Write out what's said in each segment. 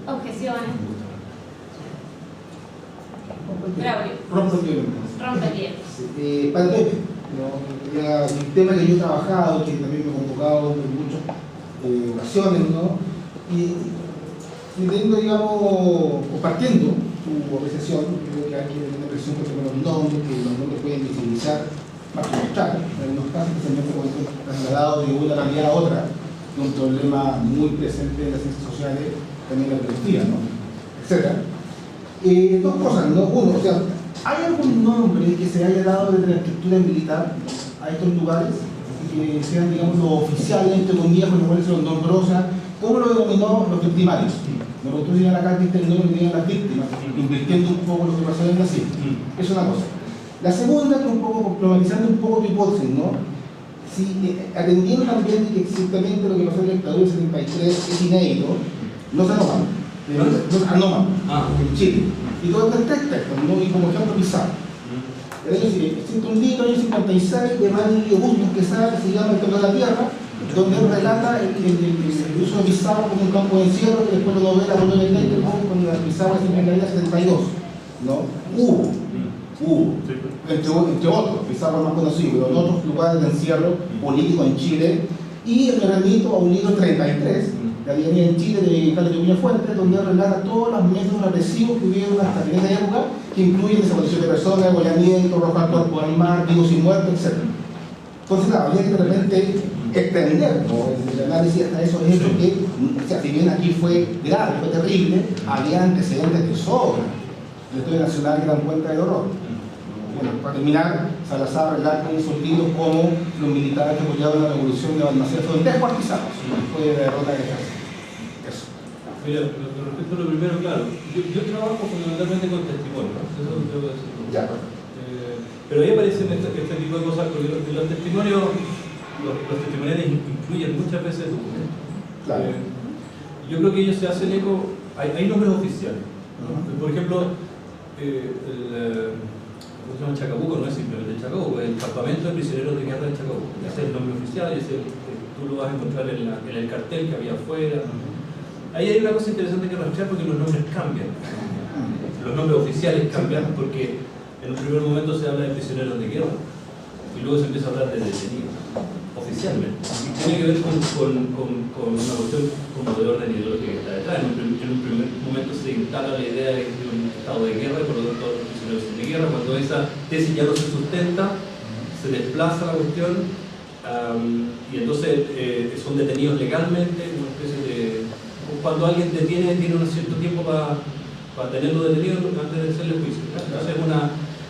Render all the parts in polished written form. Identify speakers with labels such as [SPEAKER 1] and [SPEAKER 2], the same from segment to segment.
[SPEAKER 1] Objeciones. Rompe
[SPEAKER 2] Para Pepe, ¿no? El tema que yo he trabajado, que también me he convocado en muchas ocasiones, ¿no? Y entendiendo, digamos, compartiendo tu apreciación, creo que hay que tener presión por los nombres, que los nombres pueden visibilizar, más que mostrar, en algunos casos, especialmente cuando son trasladados de una realidad a otra, un problema muy presente en las ciencias sociales, también la filosofía, ¿no? Etcétera. Dos cosas, ¿no? Uno, o sea, ¿hay algún nombre que se haya dado desde la estructura militar a estos lugares? Que sean, digamos, los oficiales, entre comillas, con los cuales se los nombró, o sea, ¿cómo lo denominó los victimarios? Nosotros digan acá que el nombre que digan las víctimas, invirtiendo un poco lo que pasó en Brasil. Es una cosa. La segunda, que un poco, problematizando un poco tu hipótesis, ¿no? Si atendiendo también que exactamente lo que pasó en la dictadura del 73 es inédito, no se anoman. Anoman en Chile. Y todo el contexto, ¿no? Y como ejemplo Pizarro. Es decir, existe un libro, año 56, de Mario Bustos Quesada, que se llama El Templo de la Tierra, donde él relata el uso de Pizarro como un campo de encierro, que después lo novela con el Leiter con la Pizarro en la año 72. ¿No? Hubo, entre otros, Pizarro más conocido, pero en otros lugares de encierro político en Chile. Y me remito a un libro 33, la Vivienda en Chile de Carlos de Viña Fuentes, donde relata todos los métodos represivos que hubieron hasta en esa época, que incluyen desaparición de personas, goleamiento, arrojar cuerpos al mar, vivos y muertos, etc. Entonces, claro, había que de repente extender, ¿no?, el análisis hasta esos hechos que, o sea, si bien aquí fue grave, fue terrible, había antecedentes de sobra del Estado Nacional que dan cuenta del horror. Bueno, para terminar, Salazar relata en sus libros cómo los militares que apoyaban la revolución de Balmaceda fueron descuartizados después de la derrota del ejército. Eso.
[SPEAKER 3] Mira, respecto a lo primero, claro, yo trabajo fundamentalmente con testimonios, ¿no? Eso debo decirlo.
[SPEAKER 2] Ya.
[SPEAKER 3] Pero ahí aparecen este tipo de cosas, porque los testimonios, los testimoniales incluyen muchas veces documentos.
[SPEAKER 2] Claro.
[SPEAKER 3] Yo creo que ellos se hacen eco, hay nombres oficiales, ¿no? Por ejemplo, se llama Chacabuco, no es simplemente Chacabuco, es el Campamento de Prisioneros de Guerra de Chacabuco. Ese es el nombre oficial, tú lo vas a encontrar en el cartel que había afuera. Ahí hay una cosa interesante que rastrear porque los nombres cambian. Los nombres oficiales cambian porque en un primer momento se habla de prisioneros de guerra y luego se empieza a hablar de detenidos, oficialmente. Y tiene que ver con una cuestión como de orden ideológico que está detrás. En un primer momento se instala la idea de un estado de guerra y por lo tanto los prisioneros de guerra. Cuando esa tesis ya no se sustenta, se desplaza la cuestión y entonces son detenidos legalmente, una especie de... Cuando alguien detiene, tiene un cierto tiempo para tenerlo detenido antes de hacerle juicio. Entonces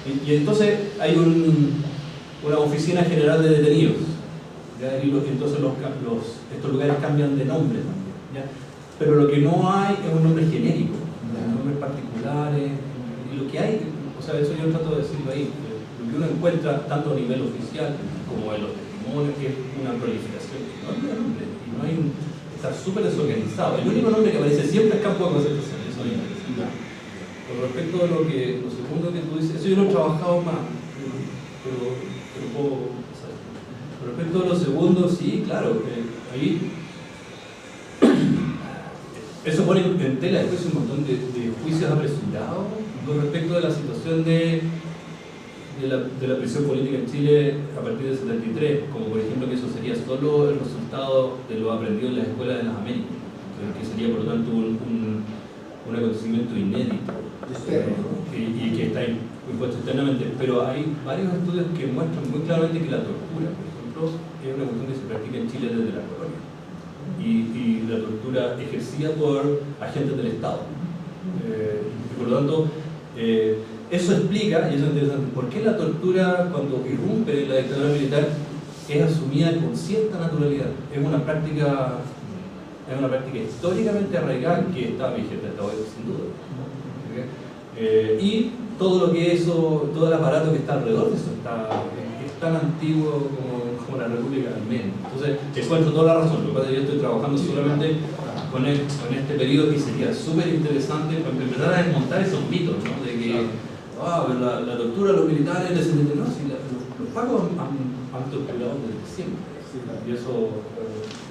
[SPEAKER 3] y entonces hay una oficina general de detenidos. ¿Ya? Y entonces estos lugares cambian de nombre también. ¿Ya? Pero lo que no hay es un nombre genérico, nombres particulares. Y lo que hay, o sea, eso yo trato de decirlo ahí, lo que uno encuentra tanto a nivel oficial como en los testimonios, que es una proliferación enorme de nombres. Y no hay está súper desorganizado. El único nombre que aparece siempre es campo de concentración. Eso es interesante. Con respecto a lo segundo que tú dices, eso yo lo he trabajado más, pero puedo pasar. Con respecto a lo segundo, sí, claro, ahí eso pone en tela después un montón de juicios apresurados con respecto de la situación de la prisión política en Chile a partir del 73, como por ejemplo que eso sería solo el resultado de lo aprendido en las escuelas de las Américas, que sería por lo tanto un acontecimiento inédito y que está impuesto externamente. Pero hay varios estudios que muestran muy claramente que la tortura, por ejemplo, es una cuestión que se practica en Chile desde la colonia y la tortura ejercida por agentes del Estado. Y por lo tanto, eso explica, y eso es interesante, por qué la tortura cuando irrumpe en la dictadura militar es asumida con cierta naturalidad. Es una práctica históricamente arraigada que está vigente hasta hoy, sin duda. Y todo lo que eso, todo el aparato que está alrededor de eso es tan antiguo como la República Armenia. Entonces, encuentro toda la razón. Lo que pasa es que yo estoy trabajando solamente con este periodo que sería súper interesante para empezar a desmontar esos mitos, ¿no? De que la tortura de los militares no, si los pacos han torturado desde siempre. Y eso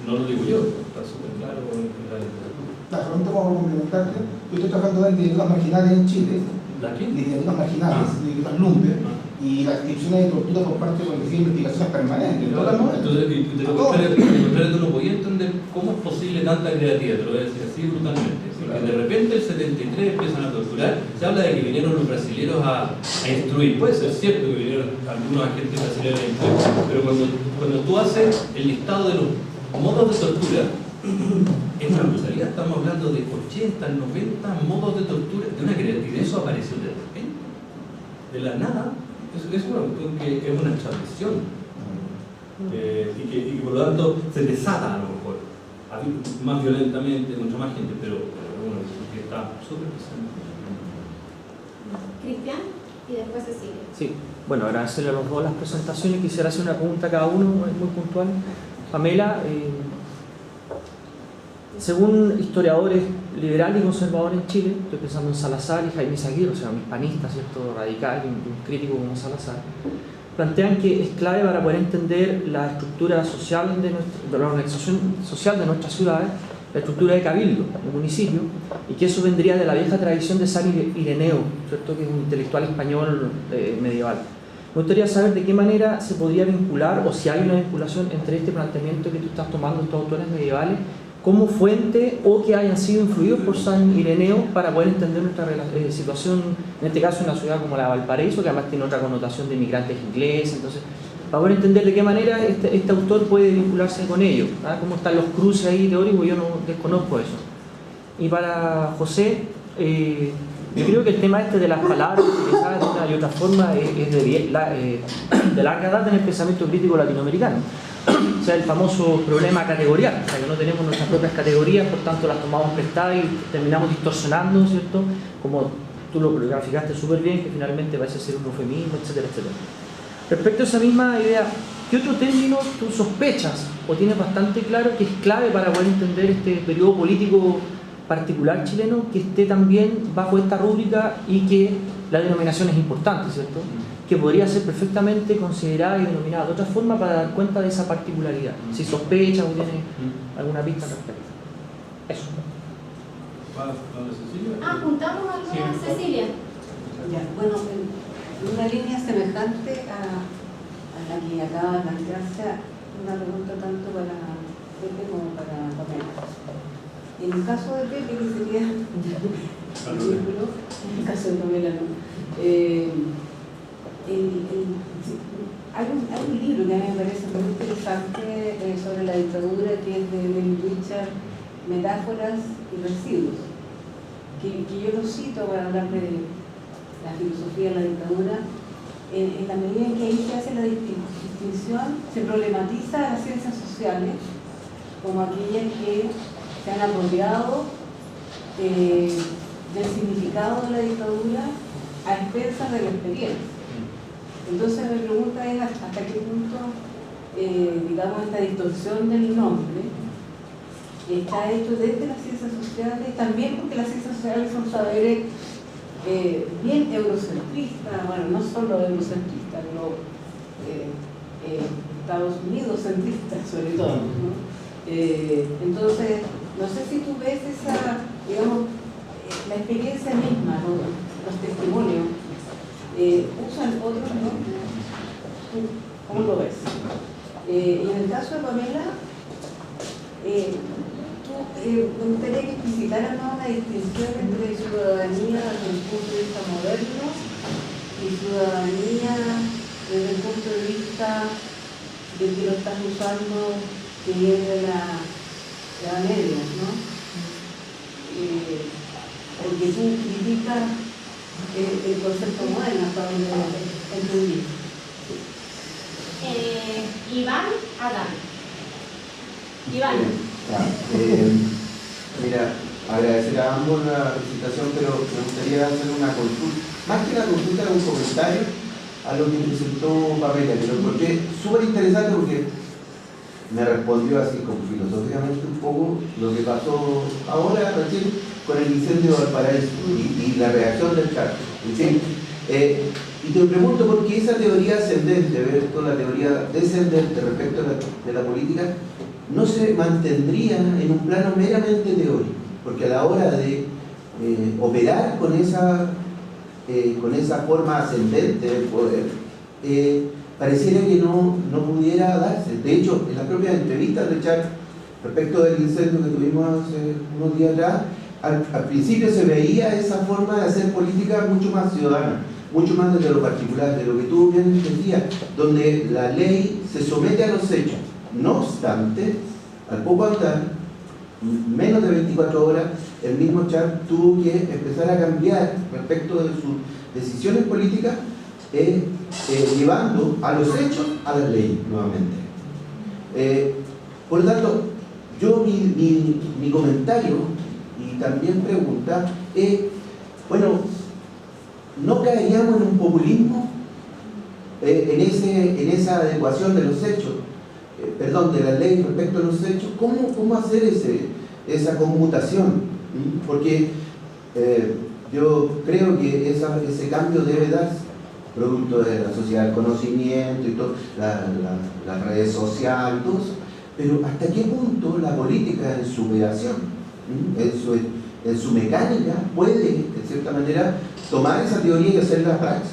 [SPEAKER 3] no lo digo yo, está súper claro en la literatura.
[SPEAKER 2] solamente vamos a complementarte, yo estoy trabajando en dictaduras marginales en Chile,
[SPEAKER 3] ¿La qué?
[SPEAKER 2] dictaduras marginales, dictaduras lumpen, y las descripciones de tortura por parte de la Policía de Investigaciones Permanentes.
[SPEAKER 3] Entonces, de lo contrario, tú no podías entender cómo es posible tanta creatividad, te lo voy a decir así brutalmente. Porque de repente el 73 empiezan a torturar, se habla de que vinieron los brasileños a instruir, puede ser cierto que vinieron algunos agentes brasileños a instruir, pero cuando tú haces el listado de los modos de tortura, en la brutalidad estamos hablando de 80, 90 modos de tortura, de una creatividad, eso apareció de repente, de la nada. Es una cuestión que es una tradición y que por lo tanto se desata a lo mejor más violentamente, mucha más gente, pero bueno, que está súper presente.
[SPEAKER 1] Cristian y después Cecilia.
[SPEAKER 4] Sí, bueno, agradecerle a los dos las presentaciones. Quisiera hacer una pregunta a cada uno, muy puntual. Pamela, según historiadores liberales y conservadores en Chile, estoy pensando en Salazar y Jaime Saguir, o sea, un hispanista, ¿cierto?, radical y un crítico como Salazar, plantean que es clave para poder entender la estructura social de la organización social de nuestras ciudades, la estructura de cabildo, de municipio, y que eso vendría de la vieja tradición de San Ireneo, ¿cierto?, que es un intelectual español medieval. Me gustaría saber de qué manera se podría vincular, o si hay una vinculación entre este planteamiento que tú estás tomando, estos autores medievales, como fuente o que hayan sido influidos por San Ireneo para poder entender nuestra situación, en este caso en una ciudad como la de Valparaíso, que además tiene otra connotación de inmigrantes ingleses. Entonces, para poder entender de qué manera este autor puede vincularse con ellos, ¿ah? Cómo están los cruces ahí teóricos, yo no desconozco eso. Y para José, yo creo que el tema este de las palabras utilizadas de una y otra forma es de larga data en el pensamiento crítico latinoamericano. O sea, el famoso problema categorial, o sea, que no tenemos nuestras propias categorías, por tanto las tomamos prestadas y terminamos distorsionando, ¿cierto? Como tú lo graficaste súper bien, que finalmente parece ser un eufemismo, etcétera, etcétera. Respecto a esa misma idea, ¿qué otro término tú sospechas o tienes bastante claro que es clave para poder entender este periodo político particular chileno, que esté también bajo esta rúbrica y que la denominación es importante, ¿cierto?, que podría ser perfectamente considerada y denominada de otra forma para dar cuenta de esa particularidad? Si sospecha o tiene alguna pista al respecto. Eso.
[SPEAKER 1] Ah, juntamos alguna, sí. Cecilia.
[SPEAKER 5] Ya, bueno, en una línea semejante a la que acaba de plantearse, una pregunta tanto para Pepe como para Pamela. En el caso de Pepe, que sería el vínculo, en el caso de Pamela no. Hay un libro que a mí me parece muy interesante sobre la dictadura, que es de Lenin Richard, Metáforas y Residuos, que yo lo cito para hablar de la filosofía de la dictadura, en la medida en que ahí se hace la distinción, se problematiza las ciencias sociales como aquellas que se han apropiado del significado de la dictadura a expensas de la experiencia. Entonces mi pregunta es hasta qué punto, digamos, esta distorsión del nombre está hecho desde las ciencias sociales, también porque las ciencias sociales son saberes bien eurocentristas, bueno, no solo eurocentristas, pero Estados Unidos centristas sobre todo, ¿no? Entonces, no sé si tú ves esa, digamos, la experiencia misma, ¿no?, los testimonios, usan otros nombres. ¿Cómo lo ves? Y en el caso de Pamela, me gustaría que explicitaras, ¿no?, la distinción entre ciudadanía desde el punto de vista moderno y ciudadanía desde el punto de vista de que lo estás usando, que viene de la Edad Media, ¿no? Porque tú criticas el concepto moderno, hasta donde entendí.
[SPEAKER 1] Iván Adán. Iván.
[SPEAKER 6] Mira, agradecer a ambos la presentación, pero me gustaría hacer una consulta, más que una consulta, un comentario a lo que presentó Pamela, que lo encontré súper interesante porque me respondió así como filosóficamente un poco lo que pasó ahora recién con el incendio de Valparaíso y la reacción del Chaco. Y te pregunto por qué esa teoría ascendente, la teoría descendente respecto de la política, no se mantendría en un plano meramente teórico. porque a la hora de operar con esa forma ascendente del poder, pareciera que no pudiera darse. De hecho, en la propia entrevista de Richard, respecto del incendio que tuvimos hace unos días atrás, al principio se veía esa forma de hacer política mucho más ciudadana, mucho más desde lo particular, de lo que tú bien decías, donde la ley se somete a los hechos. No obstante, al poco andar, menos de 24 horas, el mismo Char tuvo que empezar a cambiar respecto de sus decisiones políticas, llevando a los hechos a la ley nuevamente. Por lo tanto, yo mi comentario y también pregunta es, bueno, ¿no caeríamos en un populismo en esa adecuación de los hechos, de la ley respecto a los hechos? ¿Cómo hacer esa conmutación? Porque yo creo que ese cambio debe darse producto de la sociedad del conocimiento y todo, las redes sociales, todo eso. Pero ¿hasta qué punto la política en su operación, en su mecánica, puede, de cierta manera, tomar esa teoría y hacerla praxis?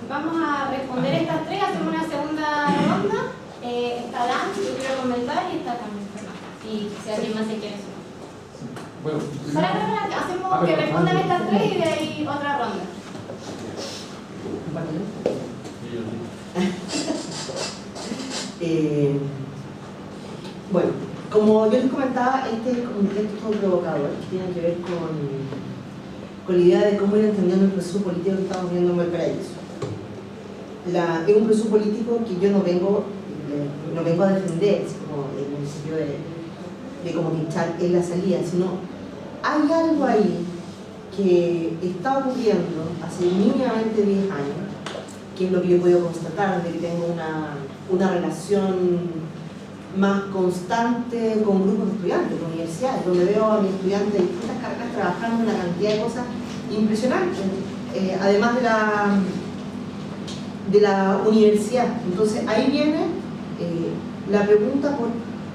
[SPEAKER 1] Vamos a responder estas tres, hacemos una segunda ronda. Está Dan, yo quiero comentar, y está también Fernanda. Y si alguien más se quiere sumar.
[SPEAKER 3] Bueno,
[SPEAKER 1] hacemos que respondan estas tres y de ahí otra ronda.
[SPEAKER 7] Bueno, como yo les comentaba, este es un texto provocador que tiene que ver con la idea de cómo ir entendiendo el proceso político que estamos viendo en Valparaíso. Es un proceso político que yo no vengo a defender, así como en el sentido de como pinchar en la salida, sino hay algo ahí que está ocurriendo hace mínimamente 10 años, que es lo que yo he podido constatar, de que tengo una relación más constante con grupos de estudiantes, con universidades, donde veo a mis estudiantes de distintas carreras trabajando en una cantidad de cosas impresionantes, además de la universidad. Entonces ahí viene la pregunta por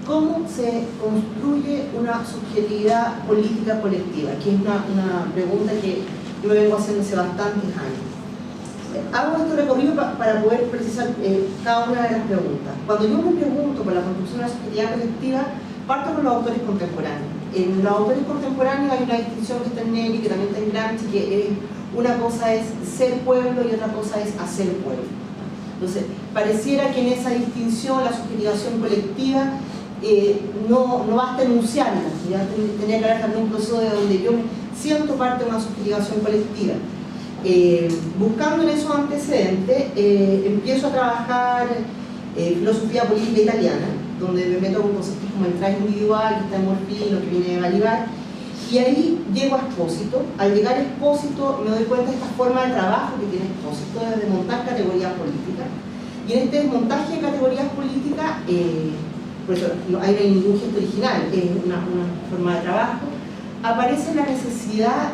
[SPEAKER 7] cómo se construye una subjetividad política colectiva, que es una pregunta que yo me vengo haciendo hace bastantes años. Hago este recorrido para poder precisar cada una de las preguntas. Cuando yo me pregunto por la construcción de la subjetividad colectiva, parto con los autores contemporáneos. En los autores contemporáneos hay una distinción que está en Nelly, que también está en Gramsci, que una cosa es ser pueblo y otra cosa es hacer pueblo. Entonces, pareciera que en esa distinción la subjetivación colectiva no basta enunciarla, ya tenía que haber también un proceso de donde yo me siento parte de una subjetivación colectiva. Buscando en esos antecedentes, empiezo a trabajar filosofía política italiana, donde me meto con conceptos como el traje individual, que está en Morfino, que viene de Balibar, y ahí llego a Expósito. Al llegar a Expósito me doy cuenta de esta forma de trabajo que tiene Expósito, de desmontar categorías políticas, y en este desmontaje de categorías políticas, por eso no hay ningún gesto original, es una forma de trabajo, aparece la necesidad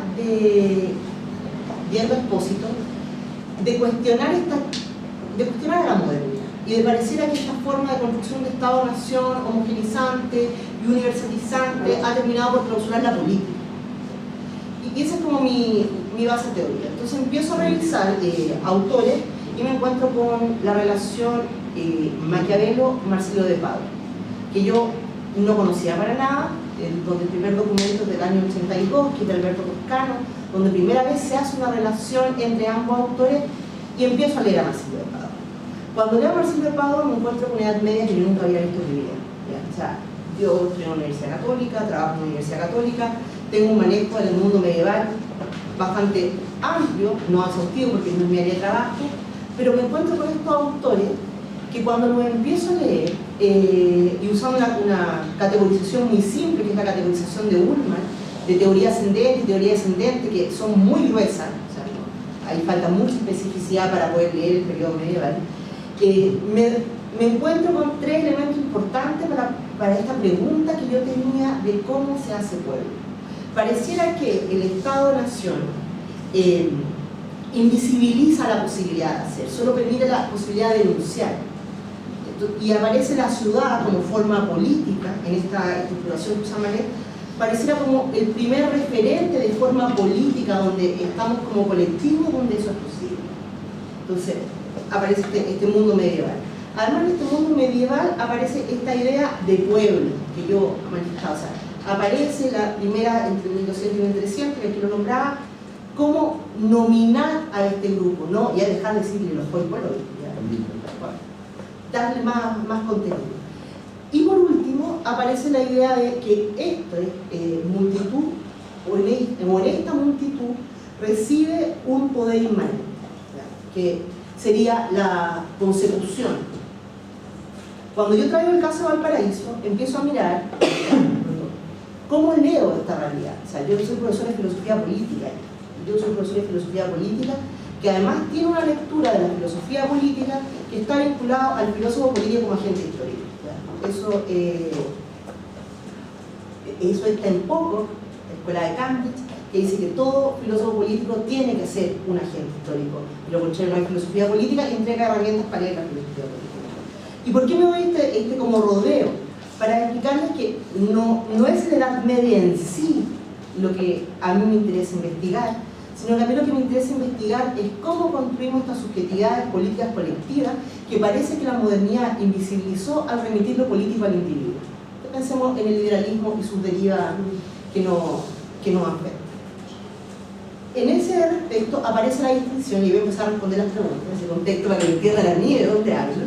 [SPEAKER 7] viendo Expósito, de cuestionar a la modernidad y de pareciera que esta forma de construcción de Estado-Nación homogenizante y universalizante ha terminado por clausurar la política. Y esa es como mi base teórica. Entonces empiezo a revisar autores y me encuentro con la relación Maquiavelo-Marsilio de Pablo, que yo no conocía para nada, donde el primer documento es del año 82, que es de Alberto Toscano, donde primera vez se hace una relación entre ambos autores, y empiezo a leer a Marsilio de Pablo. Cuando leo a Marsilio de Pablo me encuentro con una edad media que yo nunca había visto en mi vida. O sea, yo estoy en una universidad católica, trabajo en una universidad católica, tengo un manejo del mundo medieval bastante amplio, no exhaustivo porque no es mi área de trabajo, pero me encuentro con estos autores que cuando los empiezo a leer, y usando una categorización muy simple, que es la categorización de Ullmann, de teoría ascendente y teoría descendente, que son muy gruesas, o sea, ahí falta mucha especificidad para poder leer el periodo medieval, me encuentro con tres elementos importantes para esta pregunta que yo tenía de cómo se hace pueblo. Pareciera que el Estado-Nación invisibiliza la posibilidad de hacer, solo permite la posibilidad de denunciar. y aparece la ciudad como forma política en esta estructuración que usa Manet, pareciera como el primer referente de forma política donde estamos como colectivos, donde eso es posible. Entonces aparece este mundo medieval. Además, en este mundo medieval aparece esta idea de pueblo que yo manifestaba. O sea, aparece la primera entre 1200 y 1300, que aquí lo nombraba, cómo nominar a este grupo, ¿no? Ya dejar de decirle los pueblos, darle más contenido. Y por último, aparece la idea de que esta multitud, o en esta multitud, recibe un poder inmanente, que sería la consecución. Cuando yo traigo el caso de Valparaíso, empiezo a mirar cómo leo esta realidad. O sea, yo soy profesor de filosofía política, que además tiene una lectura de la filosofía política que está vinculado al filósofo político como agente histórico. Eso está en Popper, la escuela de Cambridge, que dice que todo filósofo político tiene que ser un agente histórico. Y lo contrario, no hay filosofía política y entrega herramientas para leer la filosofía política. ¿Y por qué me doy este como rodeo? Para explicarles que no es la Edad Media en sí lo que a mí me interesa investigar, sino que a mí lo que me interesa investigar es cómo construimos estas subjetividades políticas colectivas que parece que la modernidad invisibilizó al remitir lo político al individuo. Pensemos en el liberalismo y sus derivas que nos afectan. En ese respecto aparece la distinción, y voy a empezar a responder las preguntas, en ese contexto para que me entienda la nieve de dónde hablo.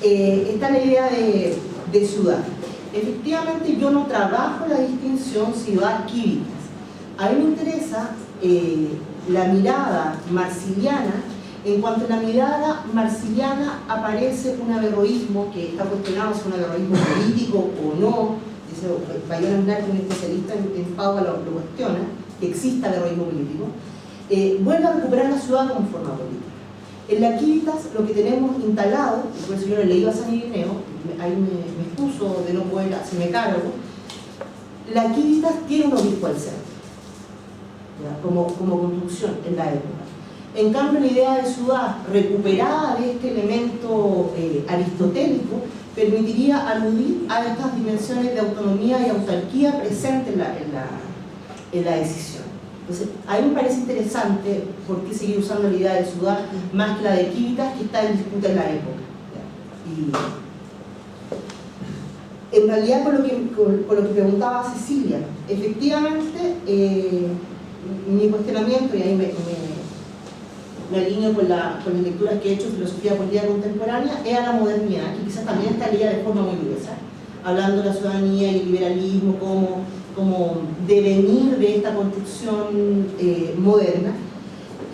[SPEAKER 7] Está la idea de ciudad. Efectivamente, yo no trabajo la distinción ciudad-quívitas. A mí me interesa la mirada marsiliana. En cuanto a la mirada marsiliana, aparece un averroísmo que está cuestionado si es un averroísmo político o no. Dice Bayona Bnar, un especialista en Padua, lo cuestiona, que exista averroísmo político. Vuelve a recuperar la ciudad como forma política. En la Quívitas lo que tenemos instalado, y por eso yo le leí a San Irineo, ahí me expuso de no poder hacerme cargo, la Quívitas tiene un obispo al centro, como construcción en la época. En cambio, la idea de ciudad recuperada de este elemento aristotélico permitiría aludir a estas dimensiones de autonomía y autarquía presentes en la decisión. Entonces, a mí me parece interesante por qué seguir usando la idea de ciudad más que la de Quívitas, que está en disputa en la época. Y en realidad, con lo que preguntaba Cecilia, efectivamente, mi cuestionamiento, y ahí me alineo con las lecturas que he hecho de filosofía política contemporánea, es a la modernidad, que quizás también está leída de forma muy gruesa, hablando de la ciudadanía y el liberalismo como devenir de esta construcción moderna.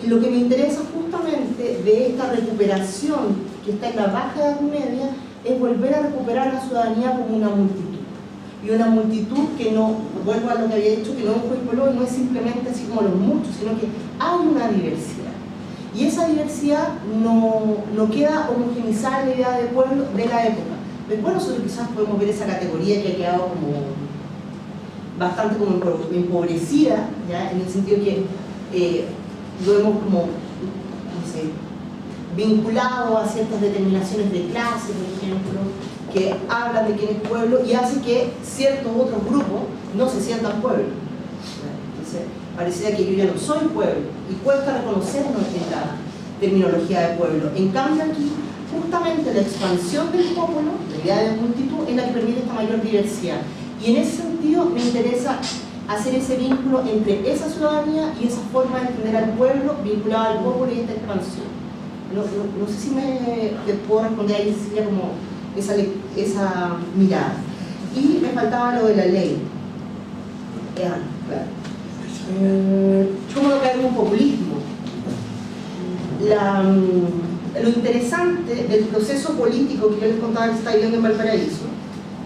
[SPEAKER 7] Y lo que me interesa justamente de esta recuperación que está en la Baja Edad Media es volver a recuperar la ciudadanía como una multitud. Y una multitud que no, vuelvo a lo que había dicho, que no es un juego color, no es simplemente así como los muchos, sino que hay una diversidad. Y esa diversidad no queda homogenizada en la idea de pueblo de la época. Después nosotros quizás podemos ver esa categoría que ha quedado como bastante como empobrecida, ¿ya? En el sentido que lo hemos como, no sé, vinculado a ciertas determinaciones de clase, por ejemplo, que hablan de quién es pueblo y hace que ciertos otros grupos no se sientan pueblo. Entonces, pareciera que yo ya no soy pueblo y cuesta reconocernos en la terminología de pueblo. En cambio aquí, justamente la expansión del pueblo, la idea de multitud, es la que permite esta mayor diversidad. Y en ese sentido me interesa hacer ese vínculo entre esa ciudadanía y esa forma de entender al pueblo vinculada al pueblo y esta expansión. No sé si te puedo responder ahí, Cecilia, como esa mirada. Y me faltaba lo de la ley. Claro. ¿Cómo no caer en un populismo? Lo interesante del proceso político que yo les contaba que se está viviendo en Valparaíso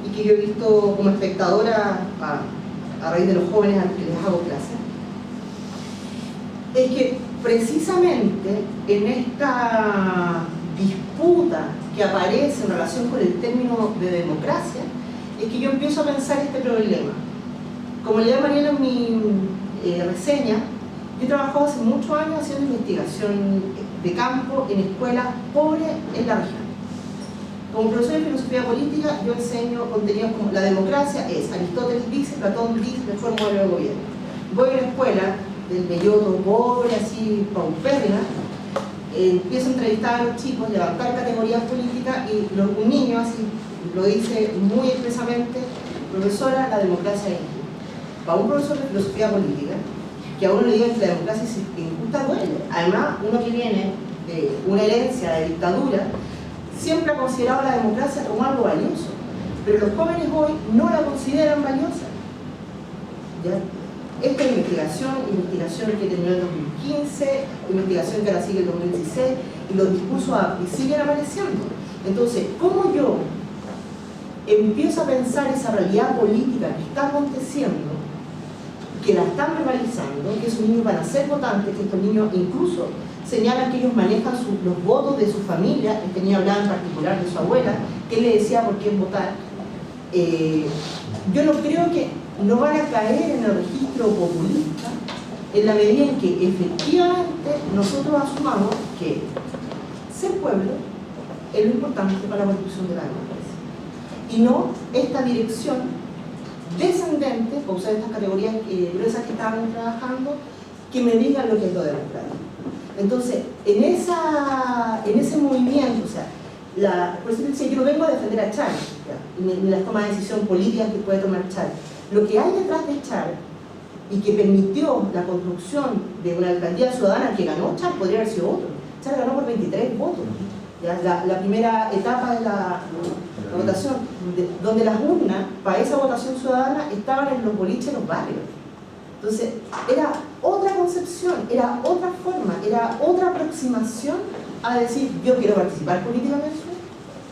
[SPEAKER 7] y que yo he visto como espectadora a raíz de los jóvenes a los que les hago clase, es que precisamente en esta disputa que aparece en relación con el término de democracia, es que yo empiezo a pensar este problema. Como le da Mariela en mi reseña, yo he trabajado hace muchos años haciendo investigación de campo en escuelas pobres en la región. Como profesor de filosofía política, yo enseño contenidos como la democracia es, Aristóteles dice, Platón dice, mejor modelo de gobierno. Voy a una escuela del belloto pobre, así, paupérrima, empiezo a entrevistar a los chicos, levantar categorías políticas y un niño así lo dice muy expresamente: profesora, la democracia es injusta. Para un profesor de filosofía política, que a uno le diga que la democracia es injusta duele. Además, uno que viene de una herencia de dictadura, siempre ha considerado la democracia como algo valioso, pero los jóvenes hoy no la consideran valiosa. ¿Ya? Esta investigación que terminó en 2015, investigación que ahora sigue en 2016, y los discursos siguen apareciendo. Entonces, ¿cómo yo empiezo a pensar esa realidad política que está aconteciendo, que la están verbalizando, que esos niños van a ser votantes, que estos niños incluso señalan que ellos manejan los votos de su familia? Este niño hablaba en particular de su abuela, que le decía por qué votar. Yo no creo que no van a caer en el registro populista en la medida en que efectivamente nosotros asumamos que ser pueblo es lo importante para la construcción de la democracia, y no esta dirección descendente, por usar estas categorías gruesas que estábamos trabajando, que me digan lo que es lo democrático. Entonces, en ese movimiento, o sea, por eso decía, yo no vengo a defender a Char, ni las tomas de decisión políticas que puede tomar Char. Lo que hay detrás de Char, y que permitió la construcción de una alcaldía ciudadana que ganó Char, podría haber sido otro. Char ganó por 23 votos. ¿Ya? La primera etapa de la votación, donde las urnas para esa votación ciudadana estaban en los boliches, en los barrios. Entonces, era otra concepción, era otra forma, era otra aproximación a decir: yo quiero participar políticamente,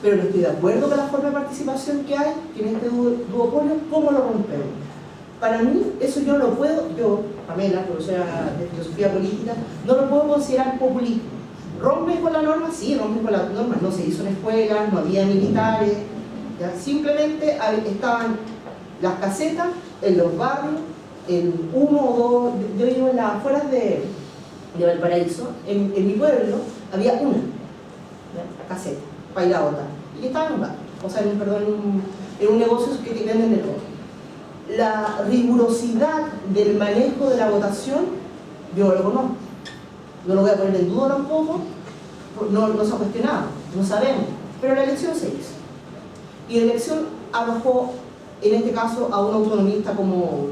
[SPEAKER 7] pero no estoy de acuerdo con la forma de participación que hay, que en este duopolio, ¿cómo lo rompemos? Para mí, eso yo lo puedo, yo, Pamela, profesora de filosofía política, no lo puedo considerar populismo. ¿Rompen con la norma? Sí, rompen con la norma. No se hizo en escuelas, no había militares, ¿ya? Simplemente estaban las casetas en los barrios, en uno o dos. Yo vivo en las afueras de Valparaíso, en mi pueblo había una, ¿ya? Caseta para ir a votar, y que estaba en un bar, o sea, en un negocio que te venden de todo. La rigurosidad del manejo de la votación, yo lo conozco, no lo voy a poner en duda tampoco, no se ha cuestionado, no sabemos, pero la elección se hizo, y la elección arrojó, en este caso, a un autonomista como